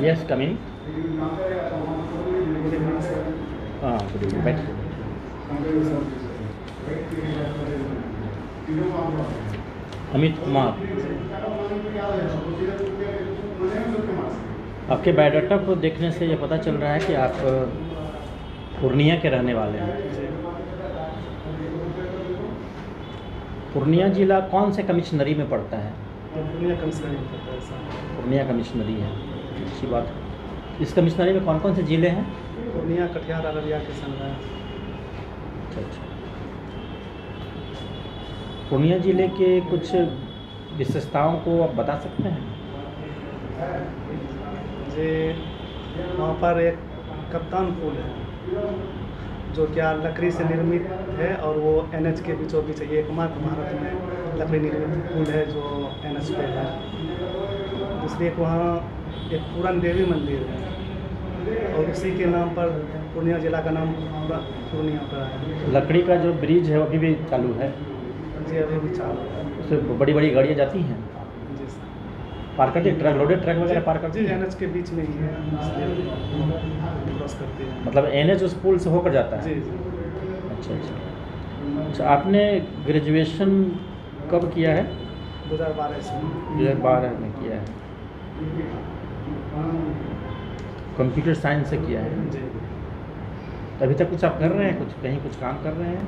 Yes, come in. Good evening. बैठ. अमित कुमार, आपके biodata को देखने से ये पता चल रहा है कि आप पूर्णिया के रहने वाले हैं। पूर्णिया जिला कौन से कमिश्नरी में पड़ता है? पूर्णिया कमिश्नरी में पड़ता है सर। पूर्णिया कमिश्नरी है, अच्छी बात है। इस कमिश्नरी में कौन कौन से ज़िले हैं? पूर्णिया, कटिहार, अररिया, किशनगंज। अच्छा। पूर्णिया ज़िले के कुछ विशेषताओं को आप बता सकते हैं? जी, वहाँ पर एक कप्तान पुल है जो क्या लकड़ी से निर्मित है और वो NH के बीचों बीच है। ये एकमात्र भारत में लकड़ी निर्मित पुल है जो NH पे है। दूसरी एक वहाँ एक पूरन देवी मंदिर है और उसी के नाम पर पूर्णिया जिला का नाम पूर्णिया पड़ा है। लकड़ी का जो ब्रिज है वो अभी भी चालू है? जी, अभी भी चालू है। उसमें बड़ी बड़ी गाड़ियाँ जाती हैं? जी सर। पार करती है? ट्रक, लोडेड ट्रक वगैरह पार करती जी, है? NH के बीच में ही है, इसलिए क्रॉस करती है। मतलब NH उस पुल से होकर जाता है? जी जी। अच्छा, आपने ग्रेजुएशन कब किया है? 2012 से। 2012 में किया है। कंप्यूटर साइंस से किया है? जी। तो अभी तक कुछ आप कर रहे हैं, कहीं कुछ काम कर रहे हैं?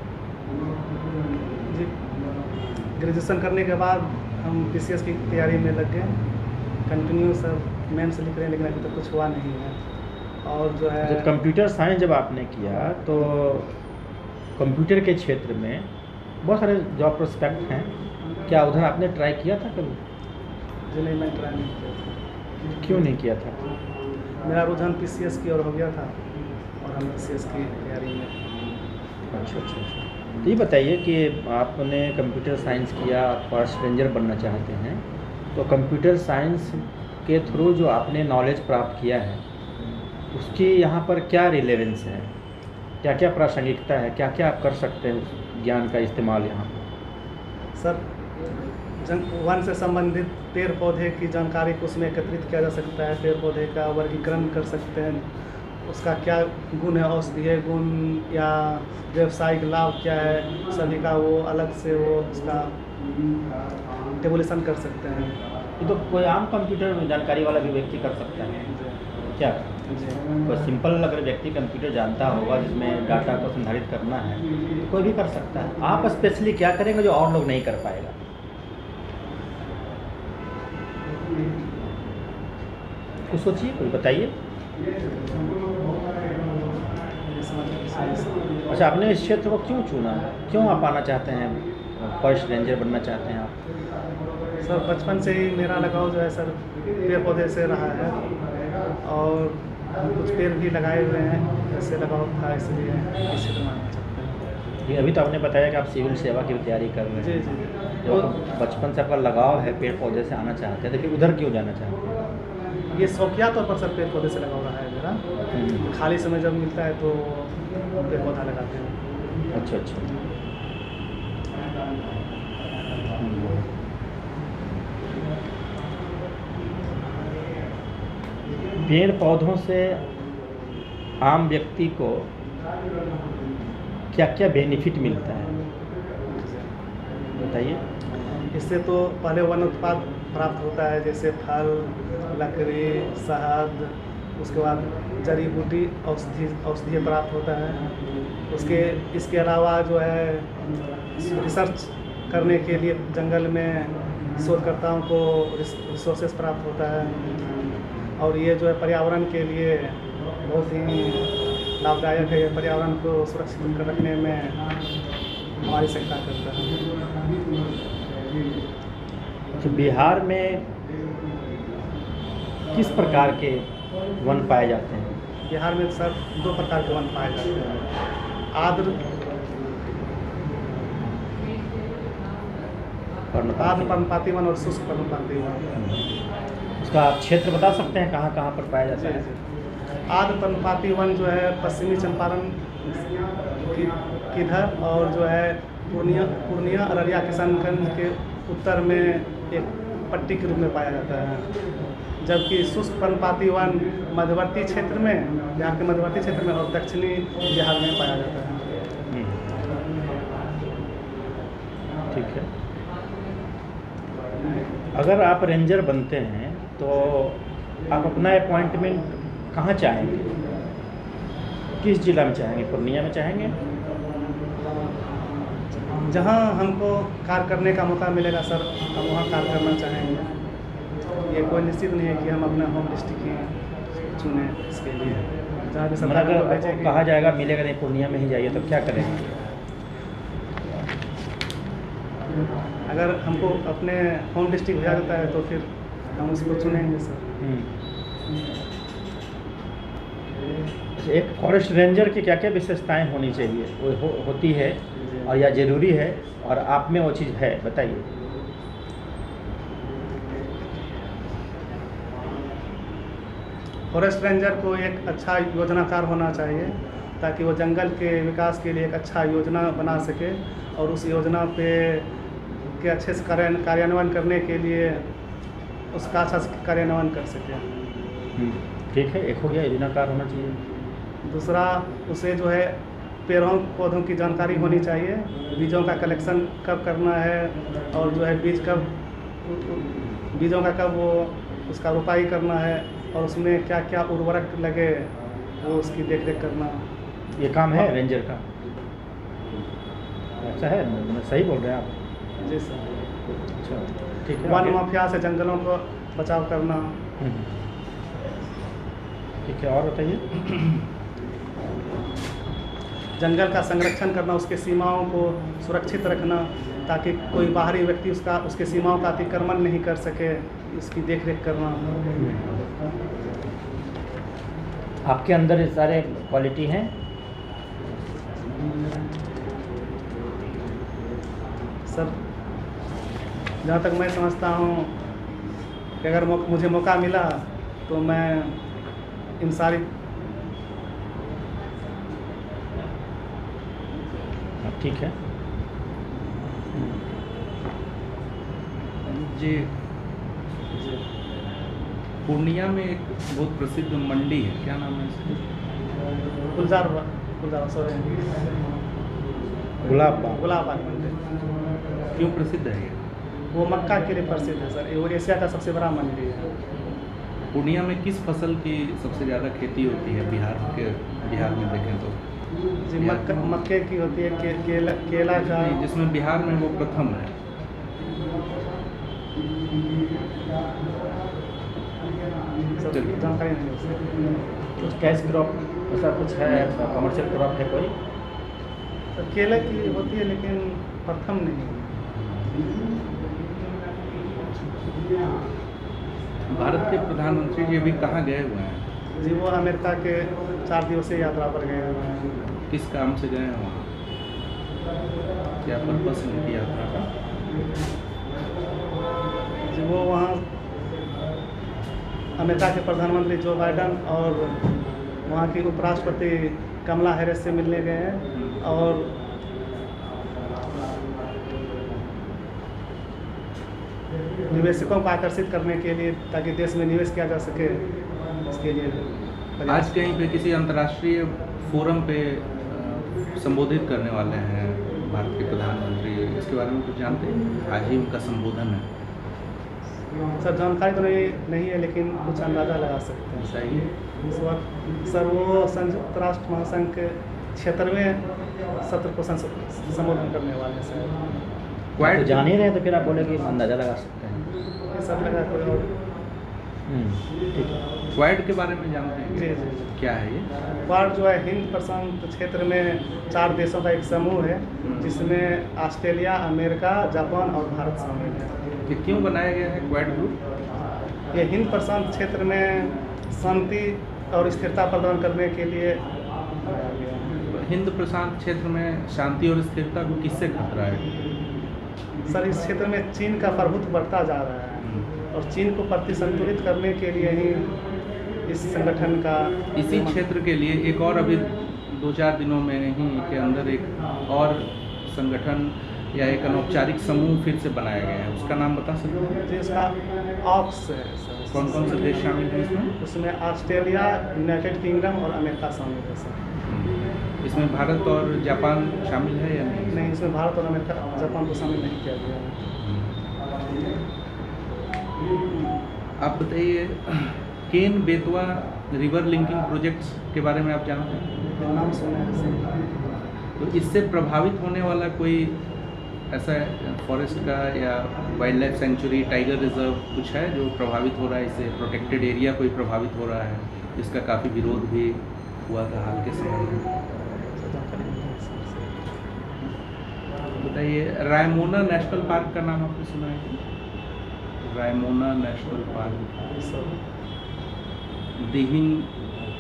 जी, ग्रेजुएशन करने के बाद हम PCS की तैयारी में लग गए। कंटिन्यू सब मेंस लिख रहे हैं लेकिन अभी तक कुछ हुआ नहीं है। और जो है जब कंप्यूटर साइंस जब आपने किया तो कंप्यूटर के क्षेत्र में बहुत सारे जॉब प्रोस्पेक्ट हैं, क्या उधर आपने ट्राई किया था कभी? जी नहीं, मैं ट्राई नहीं किया था। क्यों नहीं किया था? मेरा रुझान PCS की ओर हो गया था और हम PCS की तैयारी में। अच्छा। तो ये बताइए कि आपने कंप्यूटर साइंस किया, फॉरेस्ट रेंजर बनना चाहते हैं, तो कंप्यूटर साइंस के थ्रू जो आपने नॉलेज प्राप्त किया है उसकी यहाँ पर क्या रिलेवेंस है, क्या क्या प्रासंगिकता है, क्या क्या आप कर सकते हैं उस ज्ञान का इस्तेमाल यहाँ? सर, वन से संबंधित पेड़ पौधे की जानकारी को उसमें एकत्रित किया जा सकता है। पेड़ पौधे का वर्गीकरण कर सकते हैं, उसका क्या गुण है, औषधीय गुण या व्यावसायिक लाभ क्या है, सभी का वो अलग से वो उसका टेबुलेशन कर सकते हैं। ये तो कोई आम कंप्यूटर जानकारी वाला भी व्यक्ति कर सकता है क्या? जी। कोई सिंपल अगर व्यक्ति कंप्यूटर जानता होगा जिसमें डाटा को संधारित करना है तो कोई भी कर सकता है। आप स्पेशली क्या करेंगे जो और लोग नहीं कर पाएगा? कुछ सोचिए, कोई बताइए। अच्छा, आपने इस क्षेत्र को क्यों चुना? क्यों आप आना चाहते हैं, फॉरेस्ट रेंजर बनना चाहते हैं आप? सर, बचपन से ही मेरा लगाव जो है सर पेड़ पौधे से रहा है और कुछ पेड़ भी लगाए हुए हैं, ऐसे लगाव था, इसलिए इसी को मानना चाहते हैं। ये अभी तो आपने बताया कि आप सिविल सेवा की तैयारी कर रहे हैं। जी। जब बचपन से आपका लगाव है, पेड़ पौधे से आना चाहते हैं, तो फिर उधर क्यों जाना चाहते हैं? ये शौकिया तौर पर सर पेड़ पौधे से लगाव रहा है मेरा। खाली समय जब मिलता है तो पेड़ पौधा लगाते हैं। अच्छा। पेड़ पौधों से आम व्यक्ति को क्या क्या बेनिफिट मिलता है, बताइए। इससे तो पहले वन उत्पाद प्राप्त होता है, जैसे फल, लकड़ी, शहद, उसके बाद जड़ी बूटी, औषधि प्राप्त होता है। इसके अलावा जो है रिसर्च करने के लिए जंगल में शोधकर्ताओं को रिसोर्सेस प्राप्त होता है और ये जो है पर्यावरण के लिए बहुत ही लाभदायक है। पर्यावरण को सुरक्षित कर रखने में हमारी सहायता करता है। तो बिहार में किस प्रकार के वन पाए जाते हैं? बिहार में सर 2 प्रकार के वन पाए जाते हैं, आर्द्र पर्णपाती वन और शुष्क पर्णपाती वन। उसका आप क्षेत्र बता सकते हैं कहाँ कहाँ पर पाया जाता है? आर्द्र पर्णपाती वन जो है पश्चिमी चंपारण किधर और जो है पूर्णिया, अररिया, किशनगंज के उत्तर में एक पट्टी के रूप में पाया जाता है। जबकि शुष्क पर्णपाती वन मध्यवर्ती क्षेत्र में, बिहार के मध्यवर्ती क्षेत्र में और दक्षिणी बिहार में पाया जाता है। ठीक है। अगर आप रेंजर बनते हैं तो आप अपना अपॉइंटमेंट कहाँ चाहेंगे? किस जिला में चाहेंगे? पूर्णिया में चाहेंगे? जहाँ हमको कार्य करने का मौका मिलेगा सर, हम वहाँ कार्य करना चाहेंगे। ये कोई निश्चित नहीं है कि हम अपना होम डिस्ट्रिक्ट ही चुने इसके लिए। जहाँ भी मतलब सरकार अगर हमको आपको भेजेगी, कहा जाएगा मिलेगा नहीं, पूर्णिया में ही जाइए, तो क्या करेंगे? अगर हमको अपने होम डिस्ट्रिक्ट भेजा जाता है तो फिर हम उसको चुनेंगे सर। एक फॉरेस्ट रेंजर की क्या क्या विशेषताएं होनी चाहिए, वो होती है और या ज़रूरी है, और आप में वो चीज़ है, बताइए। फॉरेस्ट रेंजर को एक अच्छा योजनाकार होना चाहिए ताकि वो जंगल के विकास के लिए एक अच्छा योजना बना सके और उस योजना पे के अच्छे से कार्यान्वयन करने के लिए उसका अच्छा से कार्यान्वयन कर सके। ठीक है, एक हो गया योजनाकार होना चाहिए। दूसरा, उसे जो है पेड़ों पौधों की जानकारी होनी चाहिए, बीजों का कलेक्शन कब करना है और जो है बीजों का कब वो उसका रोपाई करना है और उसमें क्या क्या उर्वरक लगे वो उसकी देखरेख करना। ये काम है रेंजर का? अच्छा है, सही बोल रहे हैं आप? जी सर। अच्छा, ठीक है। वन माफिया से जंगलों को बचाव करना। ठीक है, और बताइए। जंगल का संरक्षण करना, उसके सीमाओं को सुरक्षित रखना ताकि कोई बाहरी व्यक्ति उसके सीमाओं का अतिक्रमण नहीं कर सके, इसकी देखरेख करना। आपके अंदर ये सारे क्वालिटी हैं? सर, जहाँ तक मैं समझता हूँ कि अगर मुझे मौका मिला तो मैं इन सारी ठीक है जी। पूर्णिया में एक बहुत प्रसिद्ध मंडी है, क्या नाम है इसका? गुलजार सॉरी गुलाब बाग मंडी। क्यों प्रसिद्ध है ये? वो मक्का के लिए प्रसिद्ध है सर, वो एशिया का सबसे बड़ा मंडी है। पूर्णिया में किस फसल की सबसे ज़्यादा खेती होती है बिहार में देखें तो? जी, मक्के की होती है, केला का। नहीं, जिसमें बिहार में वो प्रथम है। जानकारी नहीं है उसकी। कुछ कैश क्रॉप ऐसा कुछ है, कमर्शियल क्रॉप है कोई? तो केला की होती है लेकिन प्रथम नहीं। भारत के प्रधानमंत्री जी अभी कहाँ गए हुए हैं? जी, वो अमेरिका के 4 दिवसीय यात्रा पर गए हुए हैं। किस काम से गए हैं वहाँ? क्या पर्पस है उनकी यात्रा का? जी, वो वहाँ अमेरिका के प्रधानमंत्री जो बाइडन और वहाँ की उपराष्ट्रपति कमला हैरिस से मिलने गए हैं और निवेशकों को आकर्षित करने के लिए ताकि देश में निवेश किया जा सके, इसके लिए आज कहीं पे किसी अंतर्राष्ट्रीय फोरम पे संबोधित करने वाले हैं भारत के प्रधानमंत्री, इसके बारे में कुछ जानते हैं? आज ही उनका संबोधन है। सर, जानकारी तो नहीं है लेकिन कुछ अंदाज़ा लगा सकते हैं। सही। इस वक्त सर वो संयुक्त राष्ट्र महासंघ के 76वें सत्र को संबोधन करने वाले हैं सर। क्वाड जान ही रहे तो फिर आप बोले कि अंदाज़ा लगा सकते हैं। ये सब लगा कोई और। ठीक है। क्वाड के बारे में जानते हैं? जी जी। क्या है ये? क्वाड जो है हिंद प्रशांत क्षेत्र में 4 देशों का एक समूह है जिसमें ऑस्ट्रेलिया, अमेरिका, जापान और भारत शामिल है। ये क्यों बनाया गया है क्वाड ग्रुप? ये हिंद प्रशांत क्षेत्र में शांति और स्थिरता प्रदान करने के लिए बनाया गया है। हिंद प्रशांत क्षेत्र में शांति और स्थिरता को किससे खतरा है? सर, इस क्षेत्र में चीन का प्रभुत्व बढ़ता जा रहा है और चीन को प्रतिसंतुलित करने के लिए ही इस संगठन का इसी क्षेत्र के लिए एक और अभी 2-4 दिनों में ही के अंदर एक और संगठन या एक अनौपचारिक समूह फिर से बनाया गया है, उसका नाम बता सकते हैं? जी, इसका ऑक्स है सर। कौन कौन से देश शामिल हैं इसमें? उसमें ऑस्ट्रेलिया, यूनाइटेड किंगडम और अमेरिका शामिल है सर। इसमें भारत और जापान शामिल है या नहीं? नहीं, इसमें भारत और अमेरिका, जापान को शामिल नहीं किया गया है। आप बताइए, Ken Betwa river linking projects के बारे में आप जानते हैं? नाम सुना है सर। तो इससे प्रभावित होने वाला कोई ऐसा फॉरेस्ट का या wild life sanctuary, tiger reserve कुछ है जो प्रभावित हो रहा है? इससे प्रोटेक्टेड एरिया कोई प्रभावित हो रहा है, जिसका काफ़ी विरोध भी हुआ था हाल के समय में? बताइए, रायमोना नेशनल पार्क का नाम आपने सुना है? Raimona national park, Dihing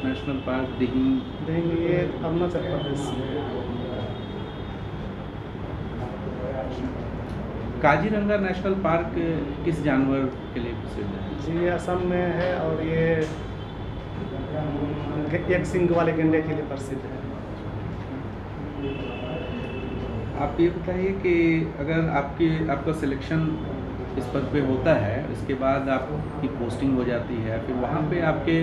national park, Dihing ये अरुणाचल प्रदेश में। काजीरंगा नेशनल पार्क किस जानवर के लिए प्रसिद्ध है? जी, ये असम में है और ये एक सिंग वाले गेंडे के लिए प्रसिद्ध है। आप ये बताइए कि अगर आपका सिलेक्शन इस पद पे होता है, इसके बाद आपकी पोस्टिंग हो जाती है, फिर वहाँ पे आपके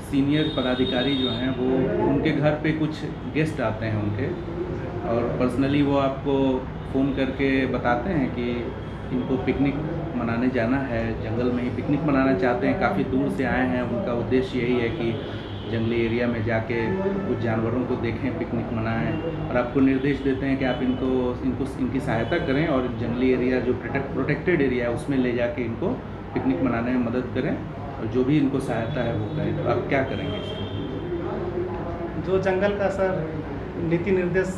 सीनियर पदाधिकारी जो हैं वो उनके घर पे कुछ गेस्ट आते हैं उनके, और पर्सनली वो आपको फ़ोन करके बताते हैं कि इनको पिकनिक मनाने जाना है, जंगल में ही पिकनिक मनाना चाहते हैं, काफ़ी दूर से आए हैं, उनका उद्देश्य यही है कि जंगली एरिया में जाके कुछ जानवरों को देखें, पिकनिक मनाएं, और आपको निर्देश देते हैं कि आप इनकी सहायता करें और जंगली एरिया जो प्रोटेक्टेड एरिया है उसमें ले जाके इनको पिकनिक मनाने में मदद करें, और जो भी इनको सहायता है वो करें। तो आप क्या करेंगे? जो जंगल का सर नीति निर्देश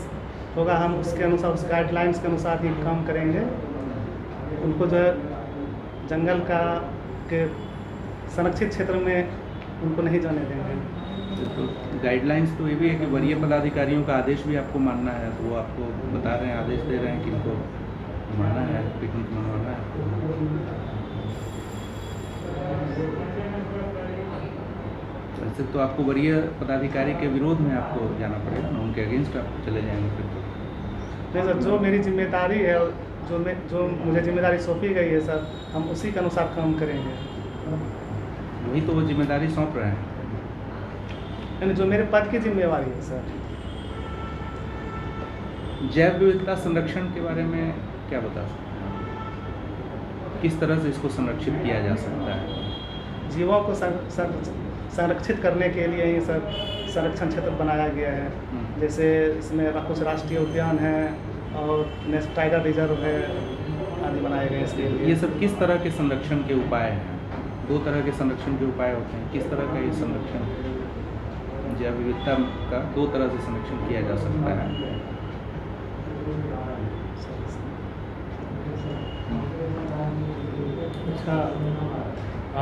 होगा, हम उसके अनुसार, उस गाइडलाइंस के अनुसार ही काम करेंगे। उनको जो है जंगल के संरक्षित क्षेत्र में उनको नहीं जाने देंगे। तो गाइडलाइंस तो ये भी है कि वरीय पदाधिकारियों का आदेश भी आपको मानना है, तो वो आपको बता रहे हैं, आदेश दे रहे हैं कि इनको मानना है, पिकनिक मनवाना है। वैसे तो आपको वरीय पदाधिकारी के विरोध में आपको जाना पड़ेगा ना, उनके अगेंस्ट आप चले जाएंगे फिर तो? नहीं सर, जो मेरी जिम्मेदारी है और जो मुझे जिम्मेदारी सौंपी गई है सर, हम उसी के अनुसार काम करेंगे। वही तो वो जिम्मेदारी सौंप रहे हैं, यानी जो मेरे पद की जिम्मेवारी है सर। जैव विविधता संरक्षण के बारे में क्या बता सकते हैं? किस तरह से इसको संरक्षित किया जा सकता है? जीवों को संरक्षित करने के लिए ही सर संरक्षण क्षेत्र बनाया गया है। जैसे इसमें कुछ राष्ट्रीय उद्यान हैं और टाइगर रिजर्व है आदि बनाए गए इसके लिए। ये सब किस तरह के संरक्षण के उपाय हैं? दो तरह के संरक्षण के उपाय होते हैं, किस तरह का ये संरक्षण, जैव विविधता का दो तरह से संरक्षण किया जा सकता है? अच्छा,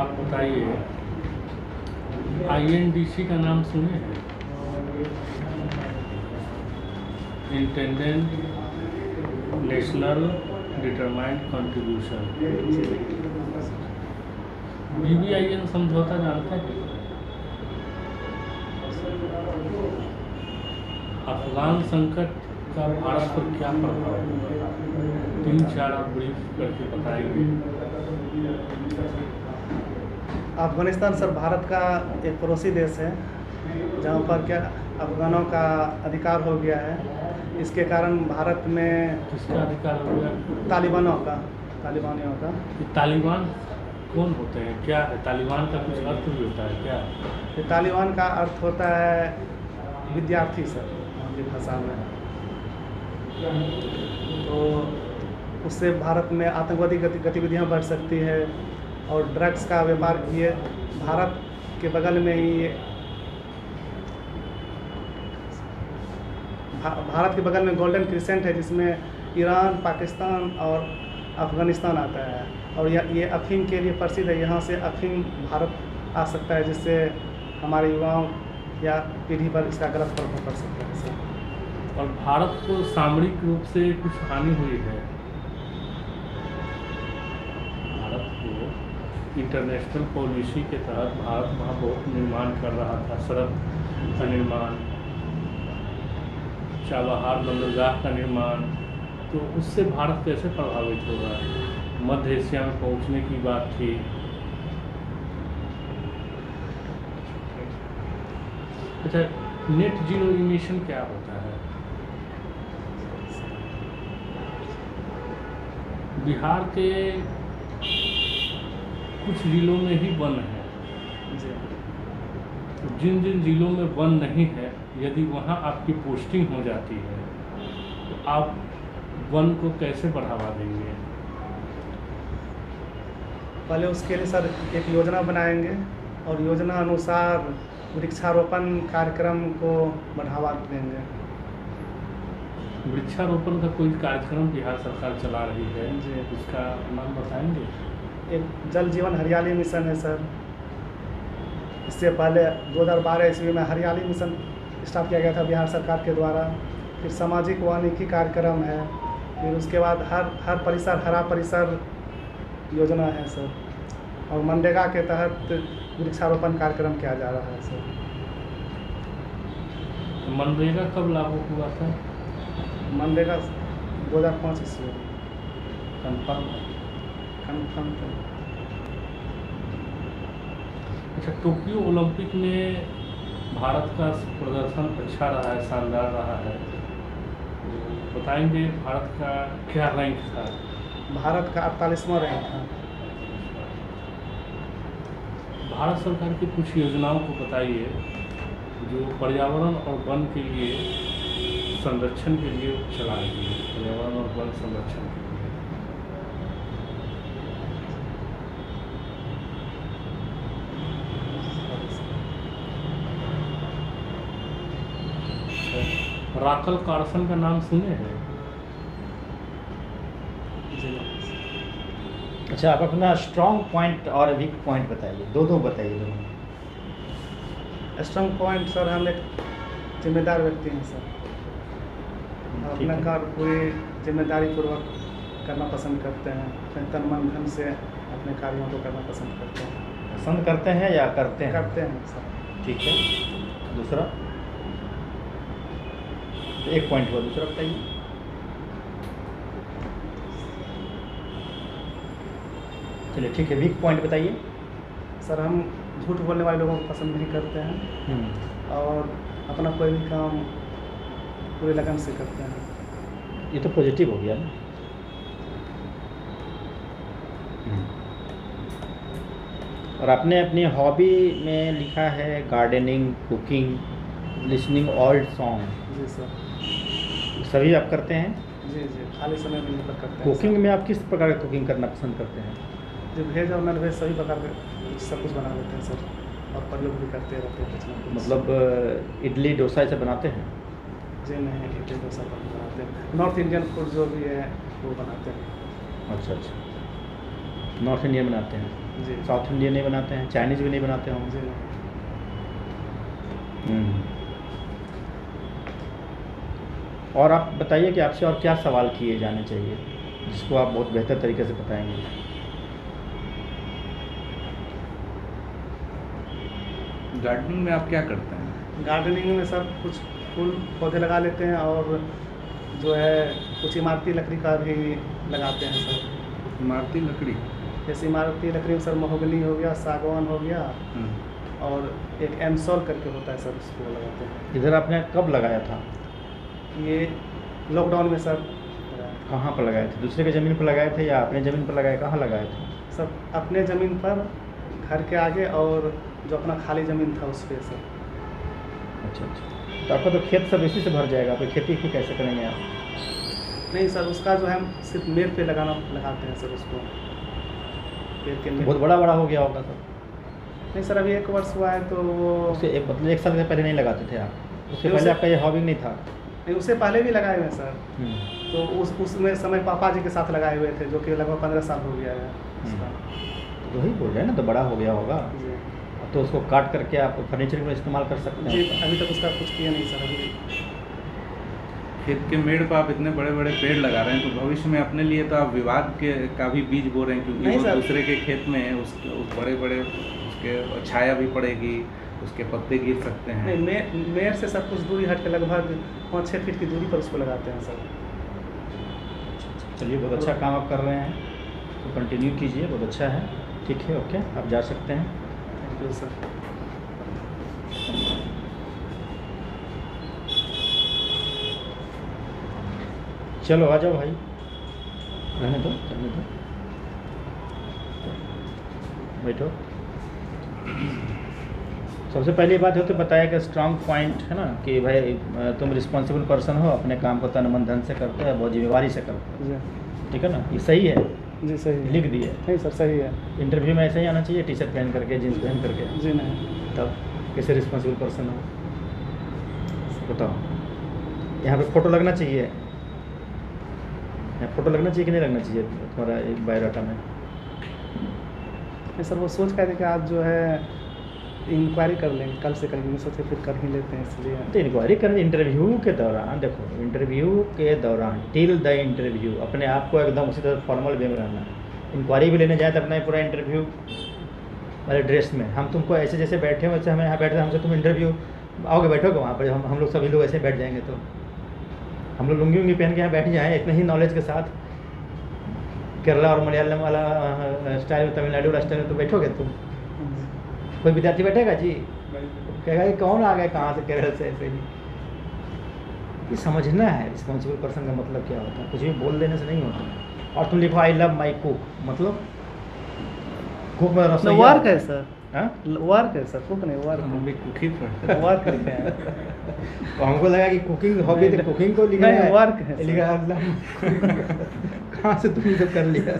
आप बताइए, INDC का नाम सुने हैं? Intended national determined contribution. BBIN समझौता जानते हैं? अफगान संकट का भारत पर क्या प्रभाव हुआ? 3-4 आप ब्रीफ करके बताएंगे। अफगानिस्तान सर भारत का एक पड़ोसी देश है, जहाँ पर क्या अफगानों का अधिकार हो गया है। इसके कारण भारत में किसका अधिकार हो गया? तालिबानियों का। ये तालिबान कौन होते हैं, क्या है तालिबान का? कुछ अर्थ भी होता है क्या? ये तालिबान का अर्थ होता है विद्यार्थी सर, उनकी भाषा में। तो उससे भारत में आतंकवादी गतिविधियां बढ़ सकती है और ड्रग्स का व्यापार ये भारत के बगल में ही भारत के बगल में गोल्डन क्रिसेंट है, जिसमें ईरान, पाकिस्तान और अफ़गानिस्तान आता है, और ये अफ़ीम के लिए प्रसिद्ध है। यहाँ से अफ़ीम भारत आ सकता है, जिससे हमारे युवाओं या पीढ़ी पर इसका गलत प्रभाव पड़ सकता है सर। और भारत को सामरिक रूप से कुछ हानि हुई है? भारत को इंटरनेशनल पॉलिसी के तहत भारत वहाँ बहुत निर्माण कर रहा था, सड़क का निर्माण, चाबहार बंदरगाह का निर्माण, तो उससे भारत कैसे प्रभावित होगा? मध्य एशिया में पहुंचने की बात थी। अच्छा, नेट जीरो इमिशन क्या होता है? बिहार के कुछ जिलों में ही वन है, जी जिन जिन जिलों में वन नहीं है, यदि वहाँ आपकी पोस्टिंग हो जाती है तो आप वन को कैसे बढ़ावा देंगे? पहले उसके लिए सर एक योजना बनाएंगे और योजना अनुसार वृक्षारोपण कार्यक्रम को बढ़ावा देंगे। वृक्षारोपण का कोई कार्यक्रम बिहार सरकार चला रही है जी। उसका नाम बताएंगे? एक जल जीवन हरियाली मिशन है सर। इससे पहले 2012 ईस्वी में हरियाली मिशन स्टार्ट किया गया था बिहार सरकार के द्वारा। फिर सामाजिक वानिकी कार्यक्रम है। फिर उसके बाद हर परिसर हरा परिसर योजना है सर। और मनरेगा के तहत वृक्षारोपण कार्यक्रम किया जा रहा है सर। मनरेगा कब लागू हुआ था? मनरेगा 2005 ईस्वी कन्फर्म? कन्फर्म था। अच्छा, टोक्यो ओलंपिक में भारत का प्रदर्शन अच्छा रहा है, शानदार रहा है। तो बताएंगे भारत का क्या रैंक था? भारत का 48वां रैंक था। भारत सरकार की कुछ योजनाओं को बताइए जो पर्यावरण और वन के लिए संरक्षण के लिए चला रही है, पर्यावरण और वन संरक्षण के लिए। राकल कार्सन का नाम सुने हैं? जी अच्छा, आप अपना स्ट्रॉन्ग पॉइंट और वीक पॉइंट बताइए, दो बताइए दोनों। स्ट्रॉन्ग पॉइंट सर, हम एक जिम्मेदार व्यक्ति हैं सर। ठीक अपना है। कार्य पूरी जिम्मेदारी पूर्वक करना पसंद करते हैं। अपने तन मन धन से अपने कार्यों को करना पसंद करते हैं। पसंद करते हैं या करते हैं? करते हैं सर। ठीक है। दूसरा? तो एक पॉइंट हुआ, दूसरा बताइए। चलिए ठीक है, वीक पॉइंट बताइए। सर, हम झूठ बोलने वाले लोगों को पसंद नहीं करते हैं और अपना कोई भी काम पूरे लगन से करते हैं। ये तो पॉजिटिव हो गया ना। और आपने अपनी हॉबी में लिखा है gardening, cooking, listening old song, जी सर। सभी आप करते हैं? जी जी, खाली समय में निर्भर करते हैं। कुकिंग में आप किस प्रकार की कुकिंग करना पसंद करते हैं? जो वेज और नॉन वेज सभी प्रकार के सब कुछ बना लेते हैं सर। और प्रयोग भी करते रहते हैं कुछ ना कुछ। मतलब इडली डोसा ऐसे बनाते हैं? जी नहीं, इडली डोसा बनाते हैं। नॉर्थ इंडियन फूड जो भी है वो बनाते हैं। अच्छा अच्छा, नॉर्थ इंडियन बनाते हैं, जी साउथ इंडियन नहीं बनाते हैं, चाइनीज़ भी नहीं बनाते होंगे? जी नहीं। और आप बताइए कि आपसे और क्या सवाल किए जाने चाहिए जिसको आप बहुत बेहतर तरीके से बताएंगे। गार्डनिंग में आप क्या करते हैं? गार्डनिंग में सर कुछ फूल पौधे लगा लेते हैं और जो है कुछ इमारती लकड़ी का भी लगाते हैं सर। इमारती लकड़ी? जैसे इमारती लकड़ी में सर महोगनी हो गया, सागवान हो गया और एक एमसॉल करके होता है सर, उसको लगाते हैं। इधर आपने कब लगाया था? ये लॉकडाउन में सर। कहाँ पर लगाए थे? दूसरे के ज़मीन पर लगाए थे या अपने ज़मीन पर लगाए? कहाँ लगाए थे? सब अपने ज़मीन पर, घर के आगे, और जो अपना खाली ज़मीन था उस पर सर। अच्छा अच्छा, तो आपका तो खेत सब इसी से भर जाएगा, फिर खेती की कैसे करेंगे आप? नहीं सर, उसका जो है हम सिर्फ मेड़ पे लगाते हैं सर उसको, पेड़ के मेड़। बहुत बड़ा हो गया होगा सर। नहीं सर, अभी 1 वर्ष हुआ है तो वो उससे मतलब 1 साल से पहले नहीं लगाते थे आप? उससे नहीं, पहले उसे- आपका ये हॉबी नहीं था? नहीं, उससे पहले भी लगाए हुए हैं सर। तो उसमें समय पापा जी के साथ लगाए हुए थे, जो कि लगभग 15 साल हो गया है उसका। तो वही बोल रहे हैं ना, तो बड़ा हो गया होगा। जी तो उसको काट करके आप फर्नीचर में इस्तेमाल कर सकते जी, हैं। अभी तक उसका कुछ किया नहीं सर। अभी खेत के मेड़ पर आप इतने बड़े बड़े पेड़ लगा रहे हैं, तो भविष्य में अपने लिए तो आप विवाद का भी बीज बो रहे हैं, क्योंकि नहीं वो सर। दूसरे के खेत में है, उस बड़े बड़े उसके छाया भी पड़ेगी, उसके पत्ते गिर सकते हैं। नहीं, मेड़ से सब कुछ दूरी हट के लगभग 5-6 फीट की दूरी पर उसको लगाते हैं सर। चलिए, बहुत अच्छा काम आप कर रहे हैं, तो कंटिन्यू कीजिए, बहुत अच्छा है। ठीक है, ओके, आप जा सकते हैं। Thank you sir. चलो आ जाओ भाई, रहने दो, चलने दो, बैठो। सबसे पहली बात है तो बताया कि स्ट्रांग पॉइंट है ना कि भाई तुम रिस्पॉन्सिबल पर्सन हो, अपने काम को तन मन धन से करते हो, बहुत जिम्मेवारी से करते हो, जी ठीक है ना? ये सही है, जी सही है। लिख दिए। नहीं सर सही है। इंटरव्यू में ऐसे ही आना चाहिए, टी शर्ट पहन करके, जीन्स पहन करके, जी नहीं। तब कैसे रिस्पॉन्सिबल पर्सन हो? बताओ, यहाँ पे फ़ोटो लगना चाहिए, यहाँ फ़ोटो लगना चाहिए कि नहीं लगना चाहिए तुम्हारा एक बायोडाटा में? नहीं सर, वो सोच कर कि आज जो है इंक्वायरी कर लेंगे, कल से करेंगे, सोचे फिर कर ही लेते हैं इसलिए। तो इंक्वायरी करें इंटरव्यू के दौरान, देखो इंटरव्यू के दौरान टिल द इंटरव्यू अपने आप को एकदम उसी तरह फॉर्मल वे में रहना है। इंक्वायरी भी लेने जाए तो अपना पूरा इंटरव्यू वाले ड्रेस में, हम तुमको ऐसे जैसे बैठे हो वैसे हमें यहाँ बैठे, हमसे तुम इंटरव्यू आओगे, बैठोगे वहाँ पर, हम लोग सभी लोग ऐसे बैठ जाएंगे, तो हम लोग लुंगी उंगी पहन के यहाँ बैठ जाएँ इतने ही नॉलेज के साथ, केरला और मलयालम वाला स्टाइल में, तमिलनाडु वाला स्टाइल में तो बैठोगे तुम? कोई विद्यार्थी बैठेगा जी? कहेगा कि कौन आ गए कहाँ से केरल से? ऐसे ही ये समझना है रिस्पॉन्सिबल पर्सन का मतलब क्या होता है, कुछ भी बोल देने से नहीं होता है। और तुम लिखो आई लव माई कुक, मतलब कुक में रसोईया वर्क है सर, हाँ? वर्क है सर, कुक नहीं वर्क हम भी कुकिंग पर वर्क लिखे हैं। तो हमको लगा कि कुकिंग हॉबी, तो कुकिंग को लिखा नहीं, है, वर्क है सर। लिखा अल्लाह कहाँ से तुमने तो कर लिया?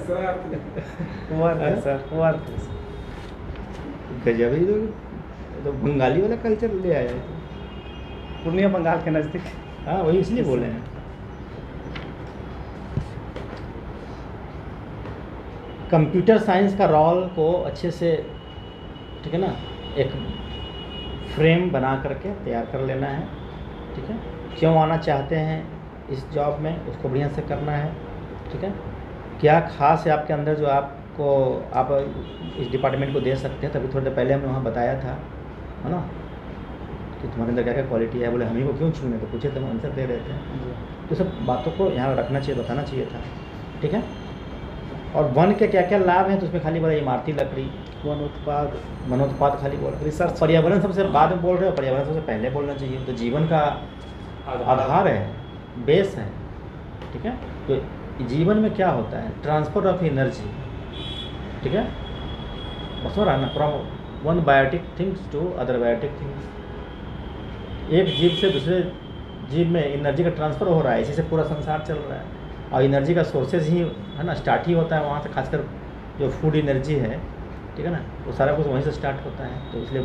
वर्क है सर, वर्क है सर। गजब ही, तो बंगाली वाला कल्चर ले आया है। पूर्णिया बंगाल के नज़दीक। हाँ, वही इसलिए बोले हैं। कंप्यूटर साइंस का रोल को अच्छे से, ठीक है ना, एक फ्रेम बना करके तैयार कर लेना है, ठीक है? क्यों आना चाहते हैं इस जॉब में, उसको बढ़िया से करना है, ठीक है? क्या खास है आपके अंदर जो आपको आप इस डिपार्टमेंट को दे सकते हैं? तभी थोड़ी देर पहले हमने वहाँ बताया था, है ना, कि तुम्हारे अंदर क्या क्या क्वालिटी है। बोले हम ही को क्यों छूने, तो पूछे तो हम आंसर दे रहे थे। तो सब बातों को यहाँ रखना चाहिए, बताना चाहिए था, ठीक है? और वन के क्या क्या लाभ हैं, तो उसमें खाली बोला इमारती लकड़ी, वनोत्पाद खाली बोला, रिसर्च, पर्यावरण सबसे बाद में बोल रहे हो, पर्यावरण सबसे पहले बोलना चाहिए। तो जीवन का आधार है, बेस है, ठीक है? तो जीवन में क्या होता है, ट्रांसफर ऑफ एनर्जी, ठीक है, उसमें रहना, from one biotic things to other biotic things. एक जीव से दूसरे जीव में एनर्जी का ट्रांसफ़र हो रहा है, इसी से पूरा संसार चल रहा है। और एनर्जी का सोर्सेज ही है ना, स्टार्ट ही होता है वहाँ से, खासकर जो फूड एनर्जी है, ठीक है ना, वो सारा कुछ वहीं से स्टार्ट होता है। तो इसलिए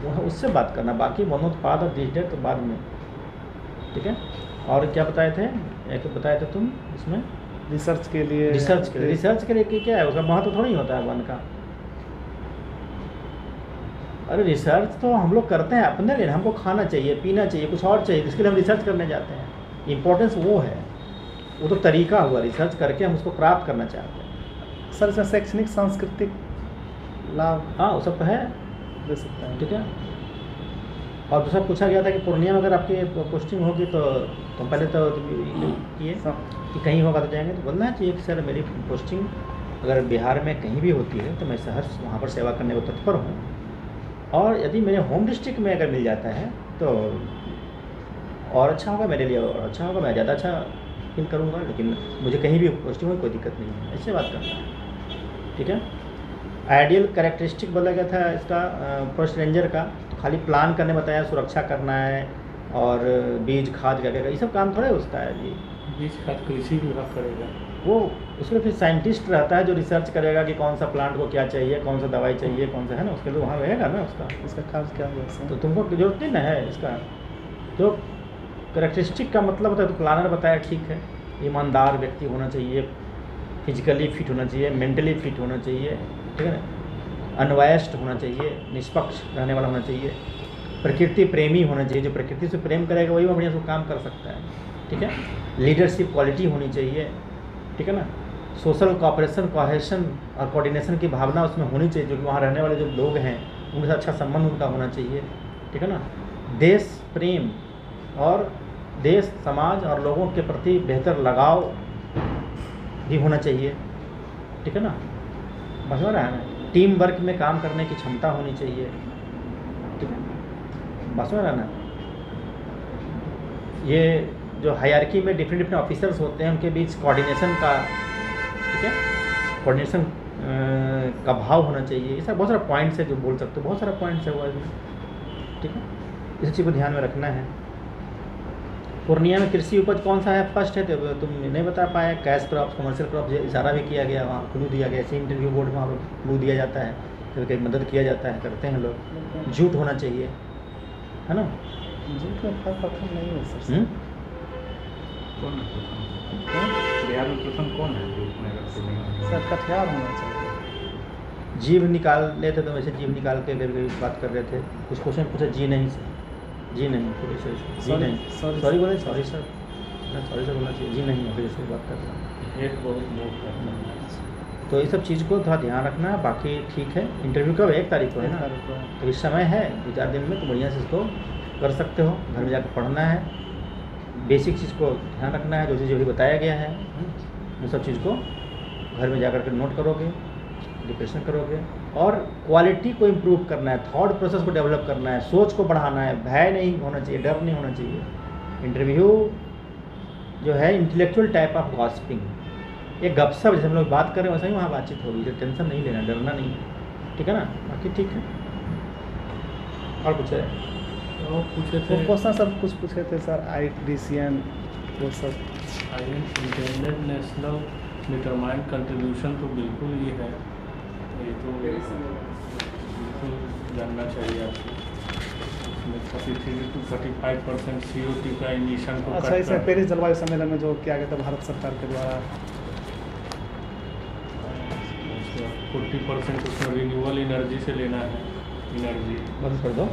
वो उससे बात करना, बाकी वनोत्पाद और डिजिटल तो बाद में, ठीक है? और क्या बताए थे, एक बताए थे तुम इसमें रिसर्च के लिए, रिसर्च के लिए कि क्या है, उसका महत्व थोड़ी होता है वन का। अरे रिसर्च तो हम लोग करते हैं अपने लिए, हमको खाना चाहिए, पीना चाहिए, कुछ और चाहिए, इसके लिए हम रिसर्च करने जाते हैं। इम्पोर्टेंस वो है, वो तो तरीका हुआ, रिसर्च करके हम उसको प्राप्त करना चाहते हैं। सर इसमें शैक्षणिक सांस्कृतिक लाभ, हाँ वो सब है, दे सकता है, ठीक है? और दूसरा पूछा गया था कि पूर्णिया में अगर आपकी पोस्टिंग होगी तो तुम पहले तो किए कि कहीं होगा तो जाएंगे, तो बोलना चाहिए कि सर मेरी पोस्टिंग अगर बिहार में कहीं भी होती है तो मैं शहर वहाँ पर सेवा करने को तत्पर हूँ, और यदि मेरे होम डिस्ट्रिक्ट में अगर मिल जाता है तो और अच्छा होगा मेरे लिए, और अच्छा होगा, मैं ज़्यादा अच्छा फील करूँगा। लेकिन मुझे कहीं भी पोस्टिंग हो कोई दिक्कत नहीं है, ऐसे बात करना है, ठीक है? आइडियल कैरेक्टरिस्टिक बोला गया था इसका फॉरेस्ट रेंजर का, तो खाली प्लान करने बताया, सुरक्षा करना है, और बीज खाद क्या क्या, ये सब काम थोड़े उसका है जी। बीज खाद कृषि विभाग करेगा, वो उसके फिर साइंटिस्ट रहता है जो रिसर्च करेगा कि कौन सा प्लांट को क्या चाहिए, कौन सा दवाई चाहिए, कौन सा, है ना, उसके लिए वहाँ रहेगा ना उसका। इसका खास क्या हुआ सर? तो तुमको जरूरत नहीं ना है इसका। जो कैरेक्टरिस्टिक का मतलब होता है, तो प्लानर बताया, ठीक है, ईमानदार व्यक्ति होना चाहिए, फिजिकली फिट होना चाहिए, मेंटली फिट होना चाहिए, ठीक है ना, अनवायस्ड होना चाहिए, निष्पक्ष रहने वाला होना चाहिए, प्रकृति प्रेमी होना चाहिए, जो प्रकृति से प्रेम करेगा वही बढ़िया से काम कर सकता है, ठीक है? लीडरशिप क्वालिटी होनी चाहिए, ठीक है ना, सोशल कोऑपरेशन, कोहेशन और कोऑर्डिनेशन की भावना उसमें होनी चाहिए, जो कि वहाँ रहने वाले जो लोग हैं उनके साथ अच्छा संबंध उनका होना चाहिए, ठीक है ना, देश प्रेम और देश, समाज और लोगों के प्रति बेहतर लगाव भी होना चाहिए, ठीक है ना। बस हो रहा है ना, टीम वर्क में काम करने की क्षमता होनी चाहिए, ठीक है, बस हो रहा है ना। ये जो हायरार्की में डिफरेंट डिफरेंट ऑफिसर्स होते हैं उनके बीच कोऑर्डिनेशन का, ठीक है, कोऑर्डिनेशन का भाव होना चाहिए। ये सब बहुत सारा पॉइंट्स है जो बोल सकते हो, बहुत सारा पॉइंट्स है वो, ठीक है, इस चीज़ को ध्यान में रखना है। पूर्णिया में कृषि उपज कौन सा है, फर्स्ट है, तो तुम नहीं बता पाए। कैश क्रॉप्स, कमर्शियल क्रॉप्स, इशारा भी किया गया, वहाँ क्लू दिया गया, ऐसे इंटरव्यू बोर्ड में वहाँ पर क्लू दिया जाता है, कभी कभी मदद किया जाता है, करते हैं लोग। झूठ होना चाहिए, है ना। झूठ में प्रथम नहीं है सर। कौन है प्रथम? बिहार में प्रथम कौन है ग्रुप में अगर से नहीं? सर कटिहार होना चाहिए। जीभ निकाल लेते तो वैसे जीभ निकाल के कभी कभी बात कर रहे थे, कुछ क्वेश्चन पूछा, जी नहीं सर, जी नहीं, फिर से जी Sorry, नहीं, sorry, सॉरी बोले, सॉरी सर, सॉरी सर बोलना चाहिए, जी नहीं, फिर से बात कर रहा हूँ। एक बहुत नोट करना है। तो ये सब चीज़ को थोड़ा ध्यान रखना है। बाकी ठीक है, इंटरव्यू कब 1 तारीख को है ना, तो इस समय है 2-4 दिन में, तो बढ़िया से इसको कर सकते हो। घर में जाकर पढ़ना है, बेसिक चीज़ को ध्यान रखना है, जो चीज़ अभी बताया गया है उन सब चीज़ को घर में जाकर के नोट करोगे, डिप्रेशन करोगे, और क्वालिटी को इम्प्रूव करना है, थॉट प्रोसेस को डेवलप करना है, सोच को बढ़ाना है, भय नहीं होना चाहिए, डर नहीं होना चाहिए। इंटरव्यू जो है इंटेलेक्चुअल टाइप ऑफ गॉसिपिंग, एक गपशप जैसे हम लोग बात कर रहे हैं वैसे ही वहाँ बातचीत होगी, तो टेंशन नहीं लेना, डरना नहीं है, ठीक है ना। बाकी ठीक है। और कुछ है? और पूछे तो थे क्वेश्चन सर कुछ पूछे थे सर, IDCN वो सब। इंटरनेशनल डिटरमाइंड कंट्रीब्यूशन तो बिल्कुल ही है, ये तो बिल्कुल जानना चाहिए आपको। इसमें 33 to 35% CO2 का इमिशन को अच्छा, इसमें पेरिस जलवायु सम्मेलन में जो किया गया था भारत सरकार के द्वारा, 40% उसमें रिन्यूएबल एनर्जी से लेना है, एनर्जी बंद कर दो।